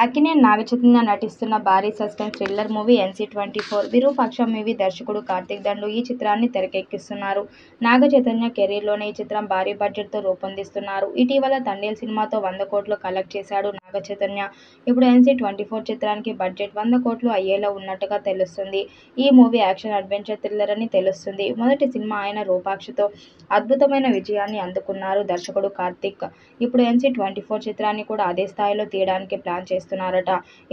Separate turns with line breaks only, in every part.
అక్కినేని నాగచైతన్య నటిస్తున్న భారీ suspense thriller movie NC24. Virupaksha movie దర్శకుడు కార్తీక్ దండు ఈ చిత్రాన్ని తెరకెక్కిస్తున్నారు. నాగ చైతన్య కెరీర్లోనే ఈ చిత్రం భారీ బడ్జెట్తో రూపొందిస్తున్నారు. ఇటీవల తండేల్ సినిమాతో 100 కోట్లు కలెక్ట్ చేశాడు నాగ చైతన్య. ఇప్పుడు NC24 చిత్రానికి బడ్జెట్ 100 కోట్లు అయ్యేలా ఉన్నట్టుగా తెలుస్తుంది. ఈ మూవీ యాక్షన్ అడ్వెంచర్ థ్రిల్లర్ అని తెలుస్తుంది. మొదటి సినిమా అయిన రూపాక్షతో అద్భుతమైన విజయాన్ని అందుకున్నారు దర్శకుడు కార్తీక్. ఇప్పుడు NC24 చిత్రాన్ని కూడా అదే స్థాయిలో తీయడానికి ప్లాన్ చేస్తున్నారట.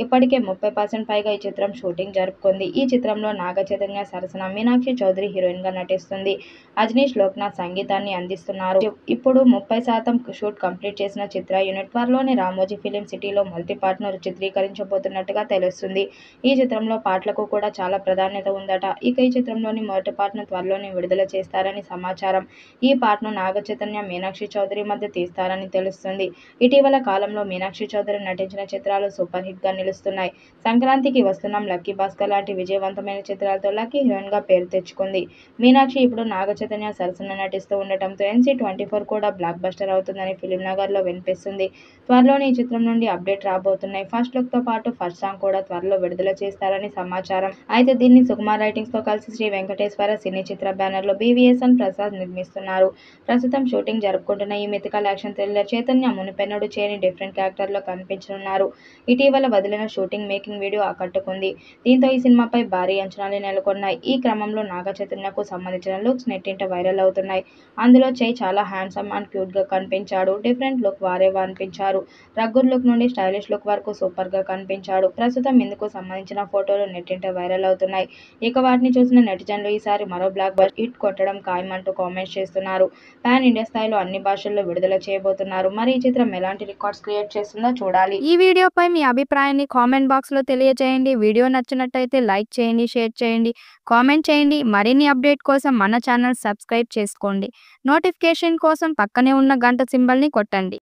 ఇప్పటికే 30% పైగా ఈ చిత్రం షూటింగ్ జరుపుకుంది. ఈ చిత్రంలో నాగ చైతన్య సరసన మీనాక్షి చౌదరి హీరోయిన్ గా నటిస్తుంది. అజనీష్ లోక్నాథ్ సంగీతాన్ని అందిస్తున్నారు. ఇప్పుడు 30% షూట్ కంప్లీట్ చేసిన చిత్ర యూనిట్ త్వరలోనే రామోజీ ఫిలిం సిటీలో మల్టీ పార్ట్ ను చిత్రీకరించబోతున్నట్టుగా తెలుస్తుంది. ఈ చిత్రంలో పాటలకు కూడా చాలా ప్రాధాన్యత ఉందట. ఇక ఈ చిత్రంలోని మొదటి పార్ట్ ను త్వరలోనే విడుదల చేస్తారని సమాచారం. ఈ పార్ట్ ను నాగ చైతన్య, మీనాక్షి చౌదరి మధ్య తీస్తారని తెలుస్తుంది. ఇటీవల కాలంలో మీనాక్షి చౌదరి నటించిన చిత్రాలు సూపర్ హిట్ గా నిలుస్తున్నాయి. సంక్రాంతికి వస్తున్నాం, లక్కీ భాస్కర్ లాంటి విజయవంతమైన చిత్రాలతో లక్కీ హీరోయిన్ గా పేరు తెచ్చుకుంది. మీనాక్షి ఇప్పుడు నాగ చైతన్య సరసన నటిస్తూ ఉండటంతో NC24 కూడా బ్లాక్ బస్టర్ అవుతుందని ఫిలిం నగర్ లో వినిపిస్తుంది. త్వరలోనే ఈ చిత్రం నుండి అప్డేట్ రాబోతున్నాయి. ఫస్ట్ లుక్ తో పాటు ఫస్ట్ సాంగ్ కూడా త్వరలో విడుదల చేస్తారని సమాచారం. అయితే దీన్ని సుకుమార్ రైటింగ్స్ తో కలిసి శ్రీ వెంకటేశ్వర సినీ చిత్ర బ్యానర్ లో BVSN ప్రసాద్ నిర్మిస్తున్నారు. ప్రస్తుతం షూటింగ్ జరుపుకుంటున్న ఈ మిథికల్ యాక్షన్ థ్రిల్లర్ చైతన్య మునుపెన్నడూ చేయని డిఫరెంట్ క్యారెక్టర్ లో కనిపించనున్నారు. ఇటీవల వదిలిన షూటింగ్ మేకింగ్ వీడియో ఆకట్టుకుంది. దీంతో ఈ సినిమాపై భారీ అంచనాలు నెలకొన్నాయి. ఈ క్రమంలో నాగ చైతన్యకు సంబంధించిన లుక్స్ నెట్టింట వైరల్ అవుతున్నాయి. అందులో చై చాలా హ్యాండ్సమ్ అండ్ క్యూట్ గా కనిపించాడు. డిఫరెంట్ లుక్ వారేవా అనిపించారు. రగ్గుర్ లుక్ నుండి స్టైలిష్ లుక్ వరకు సూపర్ గా కనిపించాడు. ప్రస్తుతం ఇందుకు సంబంధించిన ఫోటోలు నెట్టింట వైరల్ అవుతున్నాయి. ఇక వాటిని చూసిన నెటిజన్లు ఈసారి మరో బ్లాక్ బస్టర్ హిట్ కొట్టడం ఖాయమంటూ కామెంట్స్ చేస్తున్నారు. పాన్ ఇండియా స్థాయిలో అన్ని భాషల్లో విడుదల చేయబోతున్నారు. మరి ఈ చిత్రం ఎలాంటి రికార్డ్స్ క్రియేట్ చేస్తుందో చూడాలి.
ఈ వీడియోపై మీ అభిప్రాయాన్ని కామెంట్ బాక్స్లో తెలియజేయండి. వీడియో నచ్చినట్టయితే లైక్ చేయండి, షేర్ చేయండి, కామెంట్ చేయండి. మరిన్ని అప్డేట్ కోసం మన ఛానల్ సబ్స్క్రైబ్ చేసుకోండి. నోటిఫికేషన్ కోసం పక్కనే ఉన్న గంట సింబల్ని కొట్టండి.